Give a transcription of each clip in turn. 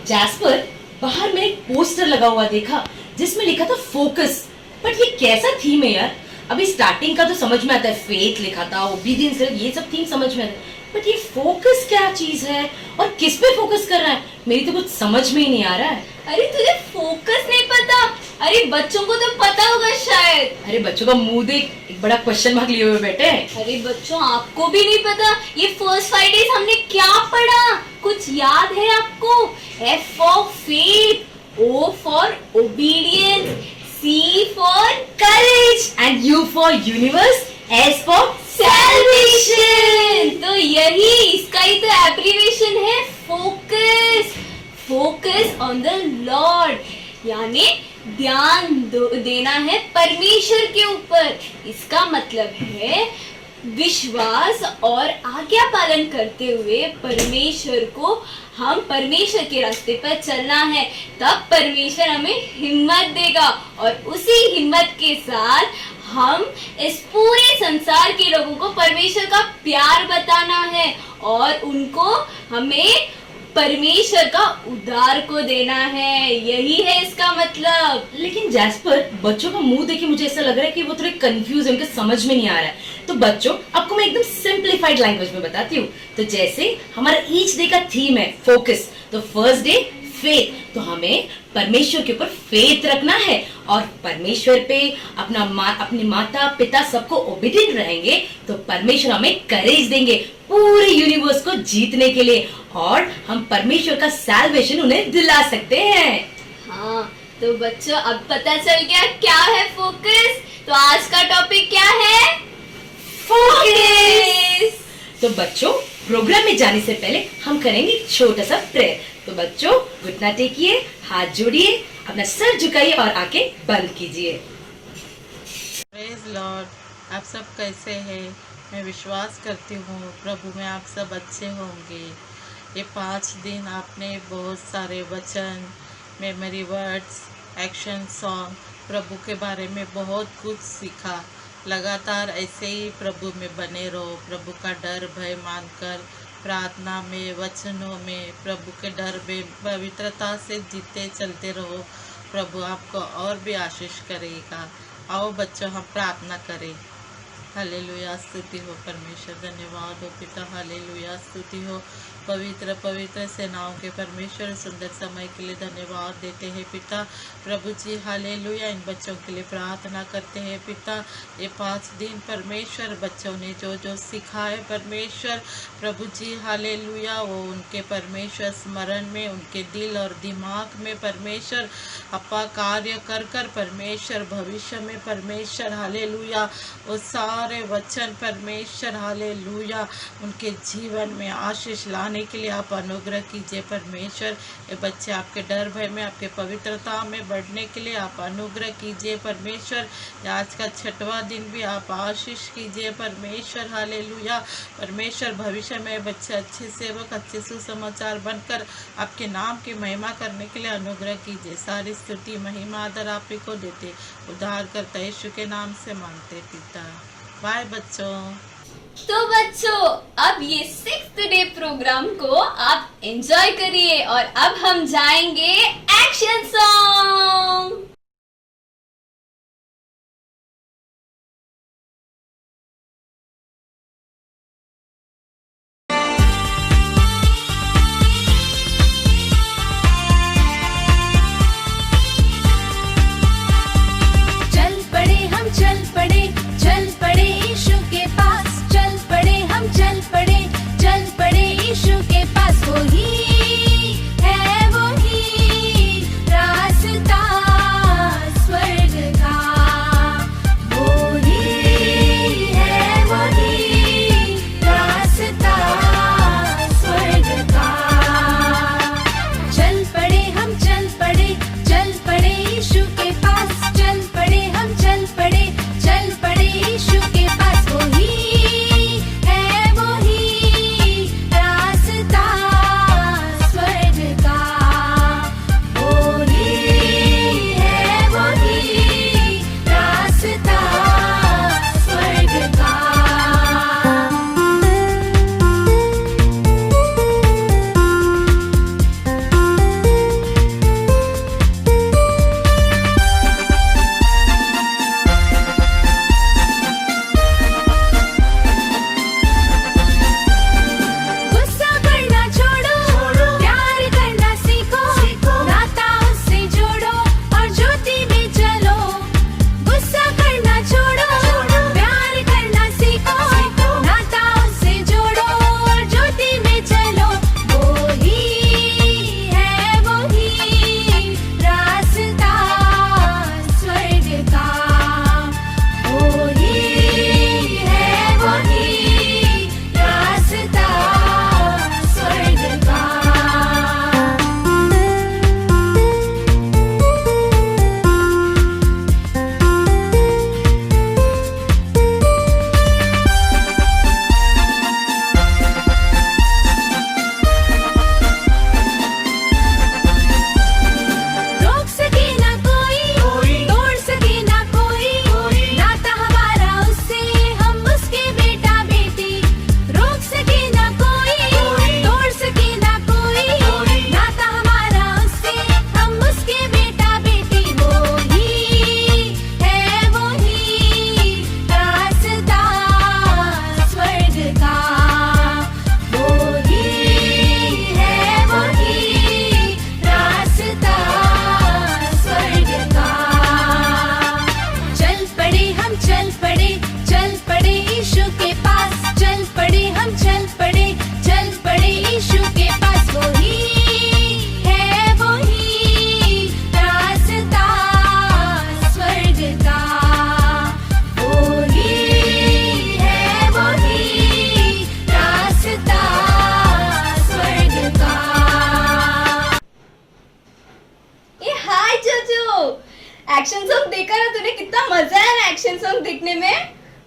Jasper, बाहर में एक पोस्टर लगा हुआ देखा जिसमें लिखा था फोकस। बट ये कैसा थीम है यार? अभी स्टार्टिंग का तो समझ में आता है, फेथ लिखा था, ओबीडियंस, ये सब थीम समझ में आता है, बट ये फोकस क्या चीज है और किस पे फोकस कर रहा है? मेरी तो कुछ समझ में ही नहीं आ रहा है। अरे तुझे फोकस नहीं पता? अरे बच्चों को तो पता होगा शायद। अरे बच्चों का मुंह देख, एक बड़ा क्वेश्चन मार्क लिए हुए बैठे हैं। अरे बच्चों, आपको भी नहीं पता? ये फर्स्ट 5 डेज हमने क्या पढ़ा? कुछ याद है आपको? F for faith, O for obedience, C for courage and U for universe, S for salvation. तो यही इसका ही तो एब्रीविएशन है, focus. Focus on the Lord, यानी ध्यान देना है परमेश्वर के ऊपर। इसका मतलब है विश्वास और आज्ञा पालन करते हुए परमेश्वर को, हम परमेश्वर के रास्ते पर चलना है, तब परमेश्वर हमें हिम्मत देगा और उसी हिम्मत के साथ हम इस पूरे संसार के लोगों को परमेश्वर का प्यार बताना है और उनको हमें परमेश्वर का उद्धार को देना है। यही है इसका मतलब। लेकिन जैस्पर, बच्चों का मुंह देखे मुझे ऐसा लग रहा है कि वो थोड़े कंफ्यूज है, उनके समझ में नहीं आ रहा है। तो बच्चों, आपको मैं एकदम सिंप्लीफाइड लैंग्वेज में बताती हूँ। तो जैसे हमारा ईच डे का थीम है फोकस, तो फर्स्ट डे फेथ, तो हमें परमेश्वर के ऊपर फेथ रखना है और परमेश्वर पे अपने माता पिता सबको ओबीडिएंट रहेंगे तो परमेश्वर हमें करेज देंगे पूरे यूनिवर्स को जीतने के लिए और हम परमेश्वर का सैल्वेशन उन्हें दिला सकते हैं। हाँ, तो बच्चों अब पता चल गया क्या है फोकस। तो आज का टॉपिक क्या है? फोकस। तो बच्चों, प्रोग्राम में जाने से पहले हम करेंगे छोटा सा प्रेयर। तो बच्चों, घुटना टेकिए, हाथ जोड़िए, अपना सर झुकाइए और आंखें बंद कीजिए। प्रेज लॉर्ड, आप सब कैसे हैं? मैं विश्वास करती हूँ प्रभु में आप सब अच्छे होंगे। ये 5 दिन आपने बहुत सारे वचन, मेमोरी वर्ड्स, एक्शन सॉन्ग, प्रभु के बारे में बहुत कुछ सीखा। लगातार ऐसे ही प्रभु में बने रहो, प्रभु का डर भय मानकर प्रार्थना में, वचनों में, प्रभु के डर में पवित्रता से जीते चलते रहो। प्रभु आपको और भी आशीष करेगा। आओ बच्चों, हम प्रार्थना करें। हालेलुया, स्तुति हो परमेश्वर, धन्यवाद हो पिता। हालेलुया, स्तुति हो पवित्र पवित्र सेनाओं के परमेश्वर। सुंदर समय के लिए धन्यवाद देते हैं पिता। प्रभु जी हालेलुया, इन बच्चों के लिए प्रार्थना करते हैं पिता। ये 5 दिन परमेश्वर बच्चों ने जो जो सीखा है परमेश्वर, प्रभु जी हालेलुया, वो उनके परमेश्वर स्मरण में, उनके दिल और दिमाग में परमेश्वर अपा कार्य कर कर परमेश्वर भविष्य में परमेश्वर हालेलुया, वो सारे वचन परमेश्वर हालेलुया उनके जीवन में आशीष लाने के लिए आप अनुग्रह कीजिए परमेश्वर। ये बच्चे आपके डर भय में, आपके पवित्रता में बढ़ने के लिए आप अनुग्रह कीजिए परमेश्वर। आज का 6वां दिन भी आप आशीष कीजिए परमेश्वर हालेलुया। परमेश्वर भविष्य में बच्चे अच्छे सेवक, अच्छे सुसमाचार बनकर आपके नाम की महिमा करने के लिए अनुग्रह कीजिए। सारी स्तुति महिमा आदर आप ही को देते, उद्धार करता यीशु के नाम से मांगते पिता। बाय बच्चों। तो बच्चों, अब ये 6th डे प्रोग्राम को आप एंजॉय करिए और अब हम जाएंगे एक्शन सॉन्ग। वही है वही रास्ता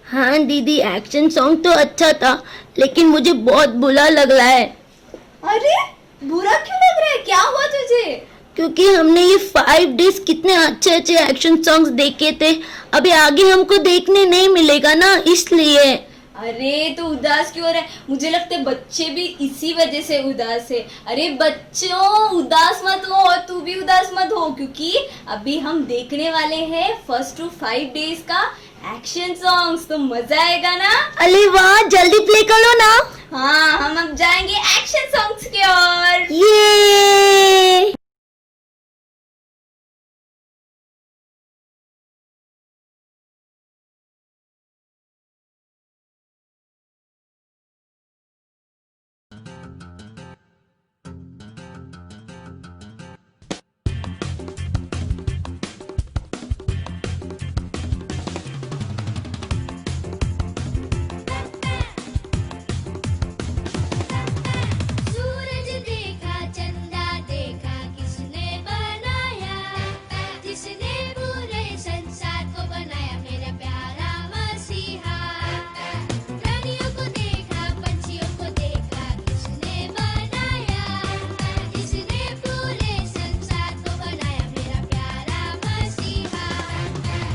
हाँ दीदी, एक्शन सॉन्ग तो अच्छा था, लेकिन मुझे बहुत बुरा लग रहा है अरे बुरा क्यों लग रहा है, क्या हुआ तुझे? क्योंकि हमने ये 5 डेज कितने अच्छे अच्छे एक्शन सॉन्ग्स देखे थे, अभी आगे हमको देखने नहीं मिलेगा ना, इसलिए। अरे तो उदास क्यों हो रहा है? मुझे लगता है बच्चे भी इसी वजह से उदास है। अरे बच्चों उदास मत हो, और तू भी उदास मत हो, क्योंकि अभी हम देखने वाले हैं फर्स्ट टू 5 डेज का एक्शन सॉन्ग्स, तो मजा आएगा ना। अरे वाह, जल्दी प्ले करो ना। हाँ हम अब जाएंगे एक्शन सॉन्ग्स की ओर। ये सूरज देखा चंदा देखा किसने बनाया, जिसने पूरे संसार को बनाया मेरा प्यारा मसीहा। प्राणियों को देखा पंछियों को देखा किसने बनाया, जिसने पूरे संसार को बनाया मेरा प्यारा मसीहा।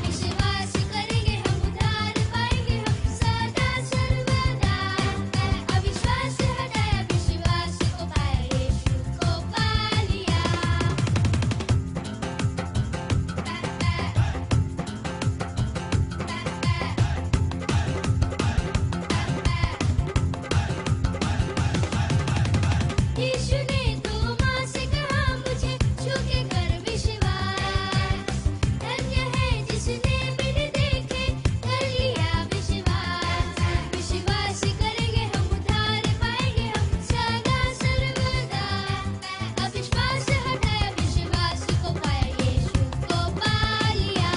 विश्वास करेंगे हम उद्धार पाएंगे हम सदा सर्वदा, अविश्वास हटाया विश्वास को पाया यीशु को पा लिया। यीशु ने तो माँ से कहा मुझे छू के कर विश्वास, धन्य है जिसने बिन देखे कर लिया विश्वास। विश्वास करेंगे हम उद्धार पाएंगे हम सदा सर्वदा, अविश्वास हटाया विश्वास को पाया यीशु को पा लिया।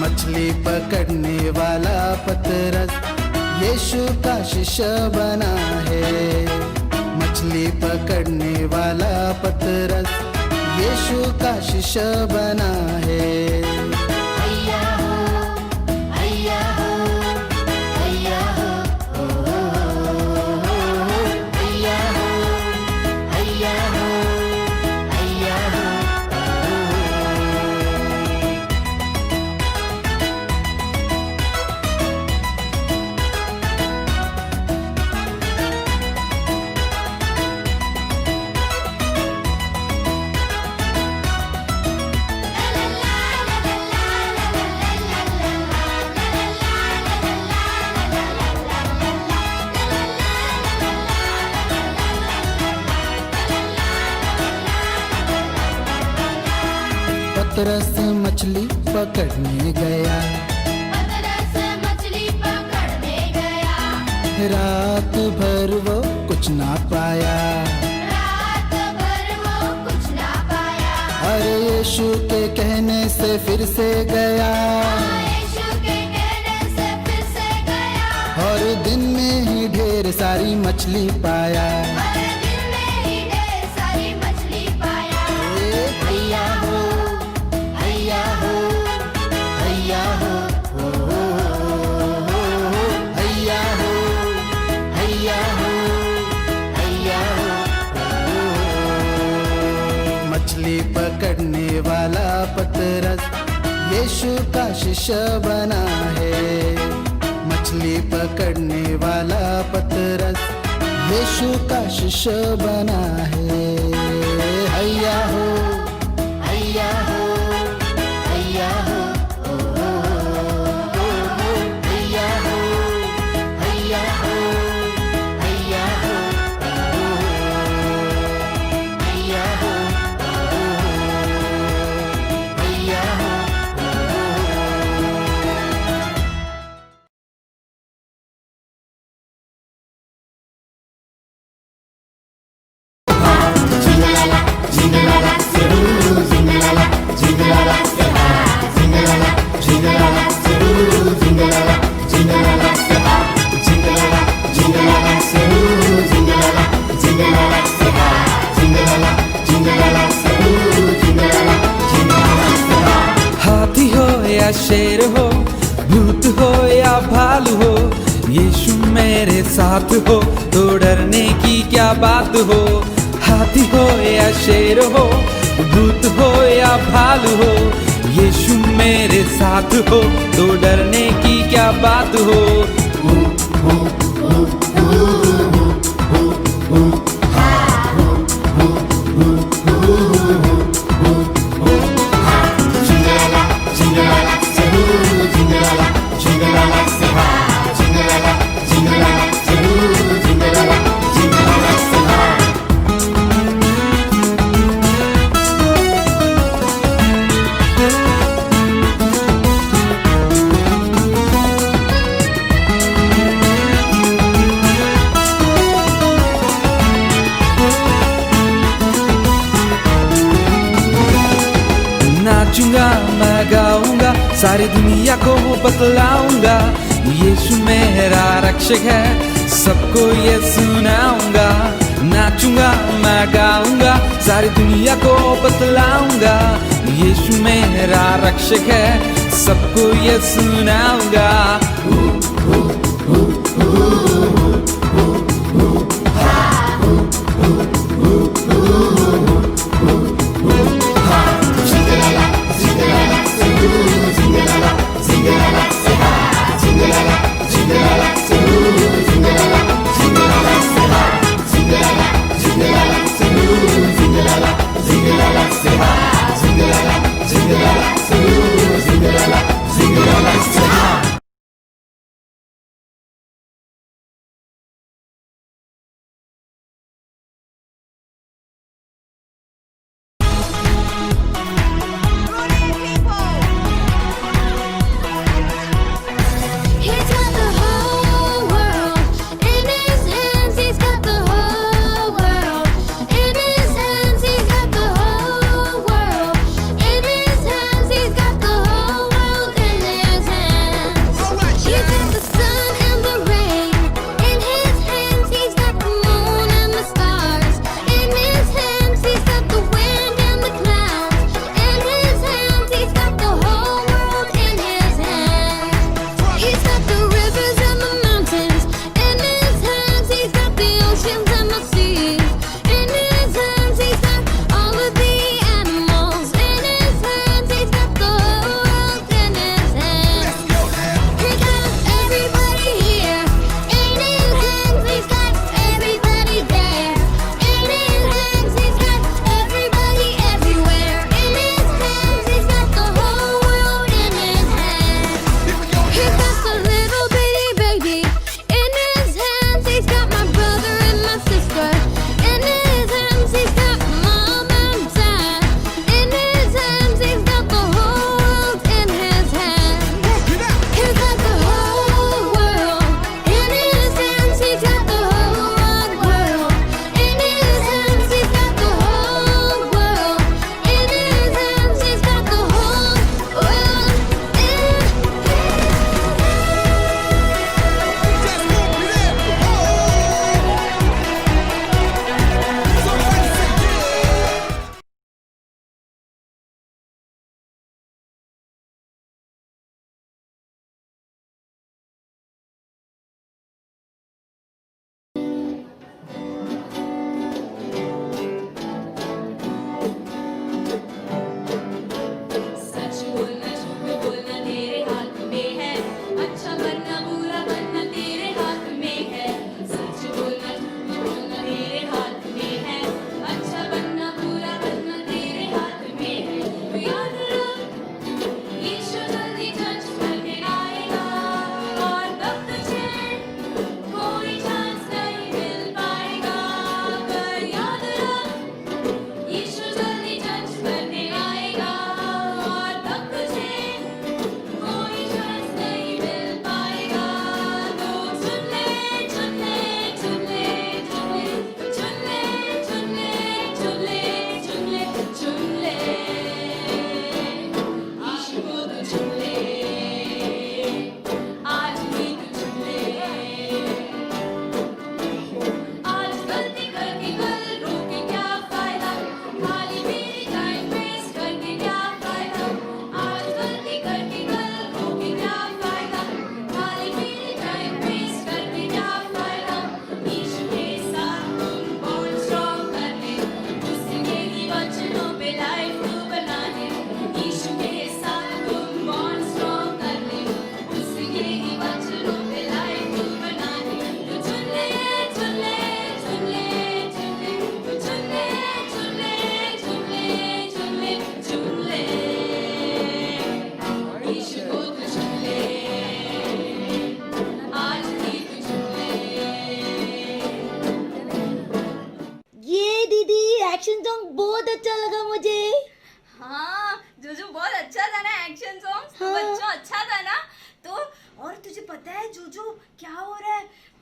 मछली पकड़ने वाला पतरस यीशु का शिष्य बना है। मछली पकड़ने वाला पतरस यीशु का शिष्य बना है। अय्या हो अय्या हो अय्या हो ओ अय्या हो अय्या हो अय्या हो। पतरस मछली पकड़ने गया, पतरस मछली पकड़ने गया, रात भर वो कुछ ना पाया। रात भर वो कुछ ना पाया। अरे यीशु के कहने से फिर से गया, यीशु के कहने से फिर से गया, और दिन में ही ढेर सारी मछली पाया। और दिन में ही ढेर सारी मछली पाया। हैया हो हैया हो हैया हो हैया हो हैया हो हैया हो। मछली पकड़ने वाला पतरस यीशु का शिष्य बना है। मछली पकड़ने वाला पतरस यीशु का शिष्य बना है। हैया हो हैया हो हैया हो हैया हो हैया हो हैया हो हैया हो। भूत हो या भालू हो, यीशु मेरे साथ हो तो डरने की क्या बात हो। हाथी हो या शेर हो, भूत हो या भालू हो, यीशु मेरे साथ हो तो डरने की क्या बात हो। नाचूंगा मैं गाऊंगा, सारी दुनिया को बतलाऊंगा, यीशु मेरा रक्षक है, सबको ये सुनाऊंगा। नाचूंगा मैं गाऊंगा, सारी दुनिया को बतलाऊंगा, यीशु मेरा रक्षक है, सबको ये सुनाऊंगा।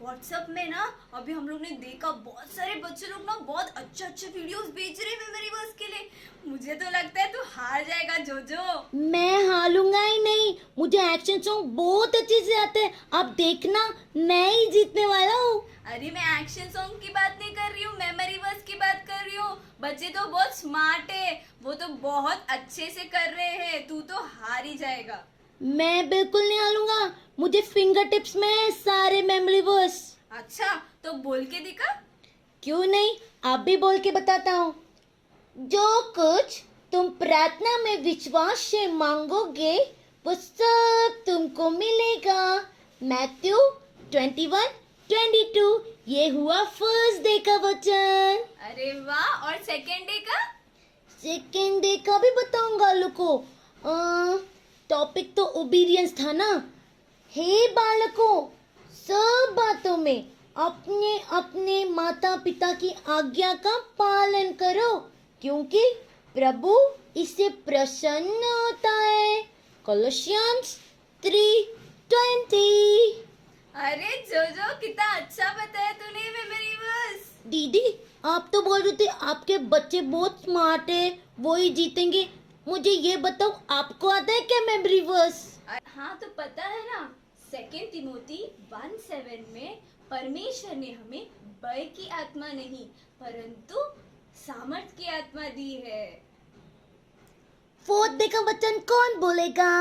व्हाट्सएप में ना अभी हम लोग ने देखा बहुत सारे बच्चे लोग ना बहुत अच्छे अच्छे वीडियोस भेज रहे हैं मेमोरी वर्स के लिए। मुझे तो लगता है तू हार जाएगा जोजो। मैं हारूंगा ही नहीं, मुझे एक्शन सॉन्ग बहुत अच्छे से आते हैं। आप देखना, मैं ही जीतने वाला हूँ। अरे मैं एक्शन सॉन्ग की बात नहीं कर रही हूँ, मेमोरी वर्स की बात कर रही हूँ। बच्चे तो बहुत स्मार्ट है, वो तो बहुत अच्छे से कर रहे हैं, तू तो हार ही जाएगा। मैं बिल्कुल नहीं हारूंगा, मुझे फिंगर टिप्स में है सारे मेमोरी वर्स। अच्छा तो बोल के दिखा। क्यों नहीं, आप भी बोल के बताता हूँ। जो कुछ तुम प्रार्थना में विश्वास से मांगोगे वो सब तुमको मिलेगा। मैथ्यू 21:22। ये हुआ फर्स्ट डे का वचन। अरे वाह, और सेकेंड डे का? सेकेंड डे का भी बताऊंगा लोगों को। टॉपिक तो ओबीडियंस था ना। हे बालकों, सब बातों में अपने अपने माता पिता की आज्ञा का पालन करो, क्योंकि प्रभु इससे प्रसन्न होता है। कोलोसियंस 3:20। अरे जोजो कितना अच्छा बताया तूने मेमोरी वर्स। दीदी, आप तो बोल रहे थे आपके बच्चे बहुत स्मार्ट है, वो ही जीतेंगे। मुझे ये बताओ, आपको आता है क्या मेमोरी वर्स? हाँ तो पता है ना, 2 तिमोथी 1:7 में परमेश्वर ने हमें भय की आत्मा नहीं परंतु सामर्थ की आत्मा दी है। फोर्थ डे का वचन कौन बोलेगा?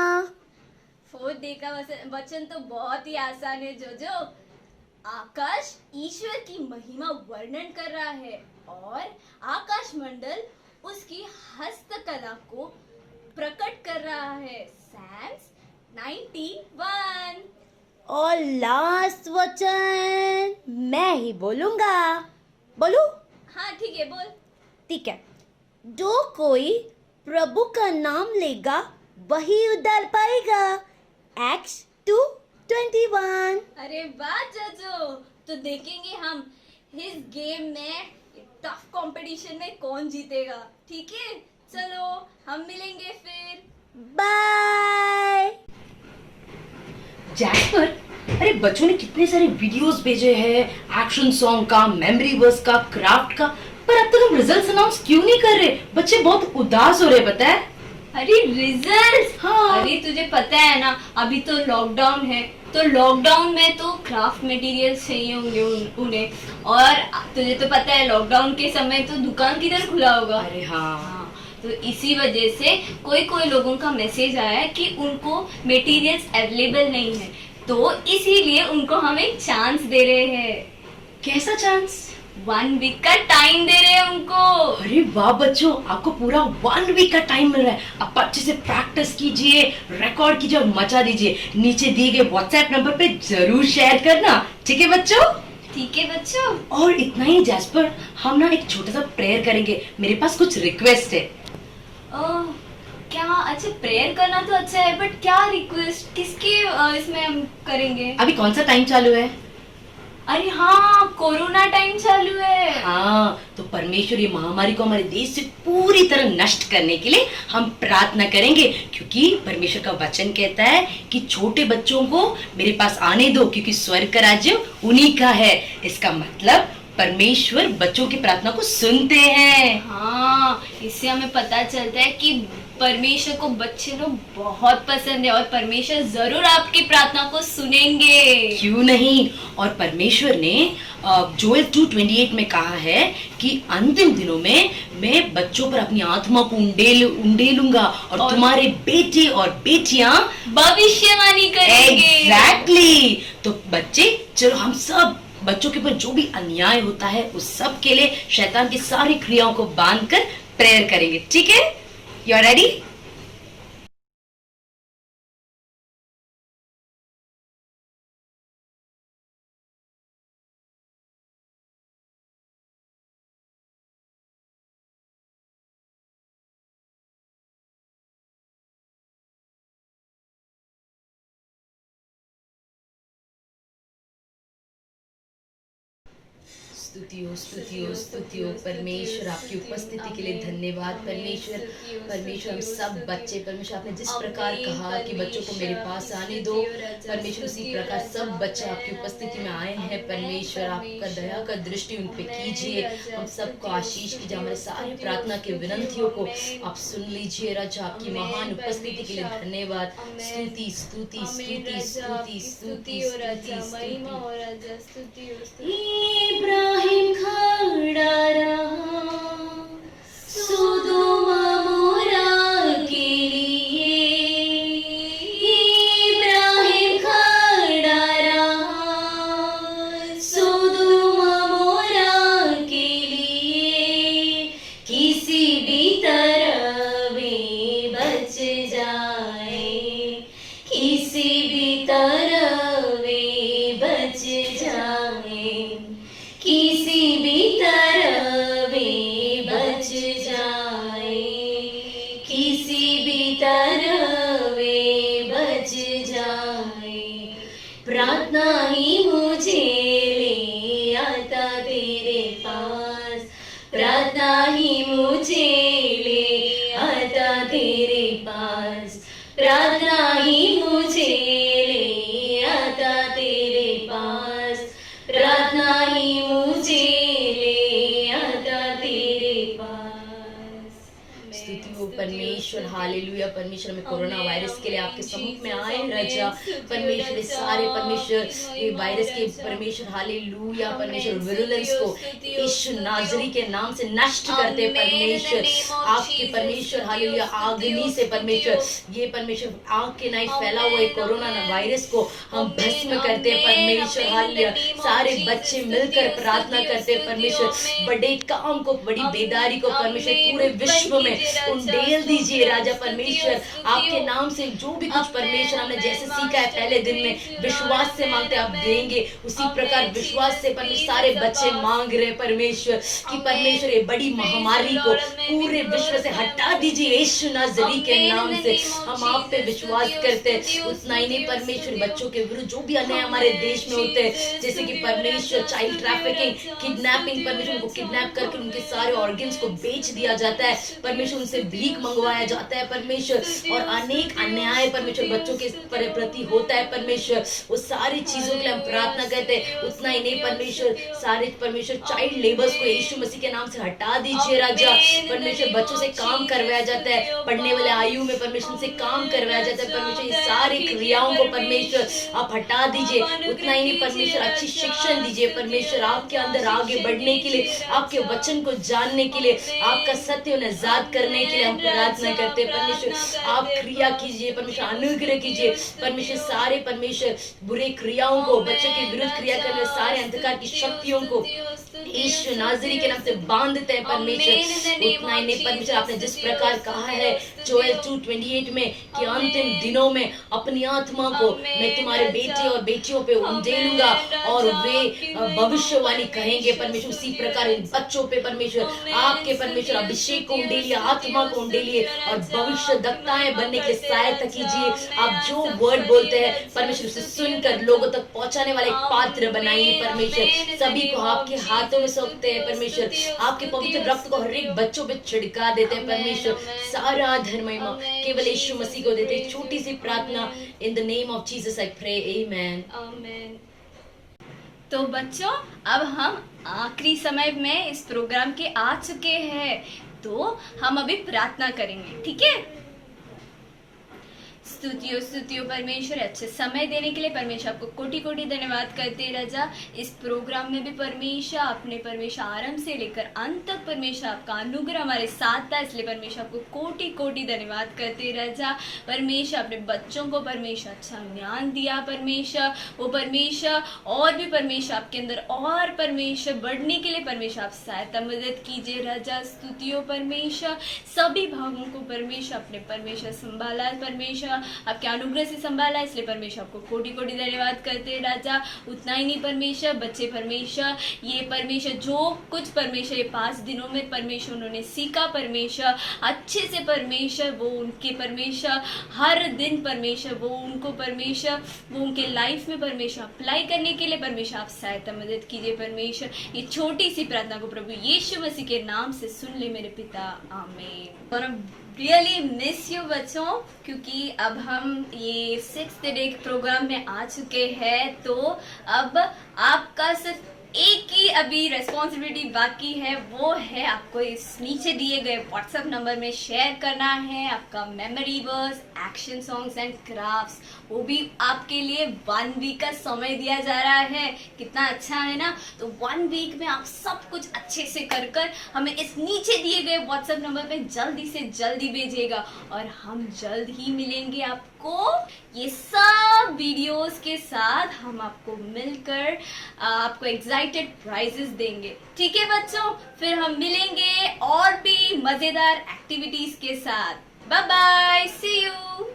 फोर्थ डे का वचन तो बहुत ही आसान है जोजो। आकाश ईश्वर की महिमा वर्णन कर रहा है और आकाश मंडल उसकी हस्तकला को प्रकट कर रहा है। सैम्स 91। और लास्ट वचन मैं ही बोलूंगा। बोलू? हाँ ठीक है, बोल। ठीक है। जो कोई प्रभु का नाम लेगा वही उद्धार पाएगा। एक्ट्स 2:21। अरे वाह जोजो, तो देखेंगे हम इस गेम में टफ कंपटीशन में कौन जीतेगा। ठीक है, चलो हम मिलेंगे फिर। बाय। जैस्पर, अरे बच्चों ने कितने सारे वीडियोस भेजे हैं एक्शन सॉन्ग का, मेमोरी वर्स का, क्राफ्ट का, पर अब तक हम रिजल्ट्स अनाउंस क्यों नहीं कर रहे? बच्चे बहुत उदास हो रहे, पता है? अरे रिजल्ट? हाँ। अरे तुझे पता है ना, अभी तो लॉकडाउन है, तो लॉकडाउन में तो क्राफ्ट मटेरियल्स चाहिए होंगे उन्हें। और तुझे तो पता है लॉकडाउन के समय तो दुकान किधर खुला होगा। अरे हाँ। हाँ, तो इसी वजह से कोई कोई लोगों का मैसेज आया है कि उनको मटेरियल्स अवेलेबल नहीं है, तो इसीलिए उनको हम एक चांस दे रहे हैं। कैसा चांस? 1 वीक का टाइम दे रहे हैं उनको। अरे वाह बच्चों, आपको पूरा 1 वीक का टाइम मिल रहा है। आप अच्छे से प्रैक्टिस कीजिए, रिकॉर्ड कीजिए और मचा दीजिए। नीचे दिए गए व्हाट्सएप नंबर पे जरूर शेयर करना, ठीक है बच्चों? ठीक है बच्चों। और इतना ही जैस्पर, हम ना एक छोटा सा प्रेयर करेंगे। मेरे पास कुछ रिक्वेस्ट है। क्या? अच्छा, प्रेयर करना तो अच्छा है, बट क्या रिक्वेस्ट किसके इसमें हम करेंगे? अभी कौन सा टाइम चालू है? अरे हाँ, कोरोना टाइम चालू है। हाँ, तो परमेश्वर ये महामारी को हमारे देश से पूरी तरह नष्ट करने के लिए हम प्रार्थना करेंगे, क्योंकि परमेश्वर का वचन कहता है कि छोटे बच्चों को मेरे पास आने दो, क्योंकि स्वर्ग का राज्य उन्हीं का है। इसका मतलब परमेश्वर बच्चों की प्रार्थना को सुनते हैं। हाँ, इससे हमें पता चलता है कि परमेश्वर को बच्चे लोग बहुत पसंद है और परमेश्वर जरूर आपकी प्रार्थना को सुनेंगे। क्यों नहीं? और परमेश्वर ने जोएल 2:28 में कहा है कि अंतिम दिनों में मैं बच्चों पर अपनी आत्मा को उंडेलूंगा और तुम्हारे बेटे और बेटियां भविष्यवाणी करेंगे। एग्जैक्टली। तो बच्चे, चलो हम सब बच्चों के ऊपर जो भी अन्याय होता है उस सब के लिए शैतान की सारी क्रियाओं को बांधकर प्रेयर करेंगे, ठीक है? You are ready? स्तुतियो स्तुतियो स्तुतियो परमेश्वर, आपकी उपस्थिति के लिए धन्यवाद परमेश्वर। परमेश्वर हम सब बच्चे, परमेश्वर आपने जिस प्रकार कहा कि बच्चों को मेरे पास आने दो, परमेश्वर उसी प्रकार सब बच्चे आपकी उपस्थिति में आए हैं परमेश्वर। आपका दया का दृष्टि उन पे कीजिए, हम सबको आशीष कीजिए, हमारे सारी प्रार्थना के विनंतियों को आप सुन लीजिए राजा। आपकी महान उपस्थिति के लिए धन्यवाद। स्तुति स्तुति स्तुति स्तुति स्तुति स्तुति स्तुति। इब्राहिम खड़ा रहा सोदोम मोरा के लिए, इब्राहिम खड़ा रहा सोदोम मोरा के लिए, किसी भी तरह वे बच जाए, किसी भी तरह वे बच जाए, किसी भी तरह वे बच जाए, किसी भी तरह वे बच जाए। प्रार्थना ही मुझे ले आता तेरे पास, प्रार्थना ही मुझे ले आता तेरे पास, प्रार्थना ही मुझे ले आता तेरे पास, प्रार्थना ही मुझे ले आता तेरे पास। स्तुति हो परमेश्वर, हालेलुया परमेश्वर। में कोरोना वायरस के लिए आपके सम्मुख में आए राजा परमेश्वर, ये सारे परमेश्वर ये वायरस के परमेश्वर हालेलुया परमेश्वर विरुलेंस को यीशु नाजरी के नाम से नष्ट करते परमेश्वर। आपके परमेश्वर हालेलुया अग्नि से परमेश्वर ये परमेश्वर आग के नाई फैला हुआ कोरोना वायरस को हम भस्म करते परमेश्वर हालेलुया। सारे बच्चे मिलकर प्रार्थना करते परमेश्वर, बड़े काम को बड़ी बेदारी को परमेश्वर पूरे विश्व में उंडेल दीजिए राजा परमेश्वर। आपके नाम से जो भी कुछ परमेश्वर हमने जैसे सीखा है पहले दिन में, विश्वास से मांगते आप देंगे, उसी प्रकार विश्वास से परमेश्वर सारे बच्चे मांग रहे परमेश्वर कि परमेश्वर ये बड़ी महामारी को पूरे विश्व से हटा दीजिए यीशु नाजरी के नाम से। हम आप पे विश्वास करते हैं। उतना ही नहीं परमेश्वर, बच्चों के विरुद्ध जो भी अन्याय हमारे देश में होते हैं, जैसे कि परमेश्वर चाइल्ड ट्रैफिकिंग, किडनैपिंग, परमेश्वर उनको किडनैप करके उनके सारे ऑर्गन्स को बेच दिया जाता है परमेश्वर, उनसे भीख मंगवाया जाता है परमेश्वर, और अनेक अन्याय परमेश्वर बच्चों के प्रति होता है परमेश्वर। वो सारी चीजों के लिए हम प्रार्थना करते हैं। उतना ही नहीं परमेश्वर, सारे परमेश्वर चाइल्ड लेबर्स को यीशु मसीह के नाम से हटा दीजिए राजा परमेश्वर। बच्चों से काम करवाया जाता है, पढ़ने वाले आयु में परमेश्वर से काम करवाया जाता है परमेश्वर। ये सारी क्रियाओं को परमेश्वर आप हटा दीजिए। उतना ही नहीं परमेश्वर, अच्छी शिक्षण दीजिए परमेश्वर, आपके अंदर आगे बढ़ने के लिए, आपके वचन को जानने के लिए, आपका सत्य नजात करने के लिए हम प्रार्थना करते हैं परमेश्वर। आप क्रिया कीजिए परमेश्वर, अनुग्रह कीजिए परमेश्वर। सारे परमेश्वर बुरे क्रियाओं को, बच्चों के विरुद्ध क्रिया करने सारे अंधकार की शक्तियों को यीशु नाजरी के नाम से बांधते हैं परमेश्वर। उतना ही नहीं परमेश्वर, आपने जिस प्रकार कहा है जोएल 2:28 में कि अंतिम दिनों में अपनी आत्मा को मैं तुम्हारे बेटे और बेटियों पे उंडेलूंगा और वे भविष्यवाणी कहेंगे परमेश्वर। उसी प्रकार इन बच्चों पे परमेश्वर आपके परमेश्वर अभिषेक को उंडेलिए, आत्मा को उंडेलिए और भविष्यद्वक्ताएं बनने के लिए सहायता कीजिए। आप जो वर्ड बोलते हैं परमेश्वर उसे सुनकर लोगों तक पहुंचाने वाले एक पात्र बनाइए परमेश्वर। सभी को आपके हाथों में सौंपते हैं परमेश्वर। आपके पवित्र रक्त को हर एक बच्चों पे छिड़का देते हैं परमेश्वर। सारा धर्म महिमा केवल यीशु मसीह को देते हैं। छोटी सी प्रार्थना, in the name of Jesus I pray, amen amen. तो बच्चों, अब हम आखिरी समय में इस प्रोग्राम के आ चुके हैं, तो हम अभी प्रार्थना करेंगे, ठीक है। स्तुतियों स्तुतियों परमेश्वर, अच्छे समय देने के लिए परमेश्वर आपको कोटि कोटि धन्यवाद करते राजा। इस प्रोग्राम में भी परमेश्वर आपने परमेश्वर आरंभ से लेकर अंत तक परमेश्वर आपका अनुग्रह हमारे साथ था, इसलिए परमेश्वर आपको कोटि कोटि धन्यवाद करते राजा। परमेश्वर अपने बच्चों को परमेश्वर अच्छा ज्ञान दिया परमेश्वर, वो परमेश्वर और भी परमेश्वर आपके अंदर और परमेश्वर बढ़ने के लिए परमेश्वर आप सहायता मदद कीजिए राजा। स्तुतियों परमेश्वर, सभी भागों को परमेश्वर अपने परमेश्वर संभाला परमेश्वर, आपके अनुग्रह से संभाला, इसलिए परमेश्वर आपको कोटि कोटि धन्यवाद करते हैं राजा। उतना ही नहीं परमेश्वर, बच्चे परमेश्वर, ये परमेश्वर जो कुछ परमेश्वर ये 5 दिनों में परमेश्वर उन्होंने सीखा परमेश्वर अच्छे से परमेश्वर, वो उनके परमेश्वर हर दिन परमेश्वर वो उनको परमेश्वर वो उनके लाइफ में परमेश्वर अप्लाई करने के लिए परमेश्वर आप सहायता मदद कीजिए परमेश्वर। ये छोटी सी प्रार्थना को प्रभु यीशु मसीह के नाम से सुन ले मेरे पिता, आमीन। और रियली मिस यू बच्चों, क्योंकि अब हम ये 6th डे प्रोग्राम में आ चुके हैं, तो अब आपका सिर्फ एक ही अभी रेस्पॉन्सिबिलिटी बाकी है, वो है आपको इस नीचे दिए गए व्हाट्सएप नंबर में शेयर करना है आपका memory verse, action songs and crafts. वो भी आपके लिए 1 वीक का समय दिया जा रहा है, कितना अच्छा है ना। तो 1 वीक में आप सब कुछ अच्छे से कर हमें इस नीचे दिए गए व्हाट्सएप नंबर पे जल्दी से जल्दी भेजिएगा, और हम जल्द ही मिलेंगे आपको ये सब वीडियोस के साथ। हम आपको मिलकर आपको एक्साइटेड प्राइजेस देंगे, ठीक है बच्चों। फिर हम मिलेंगे और भी मजेदार एक्टिविटीज के साथ। Bye bye, see you.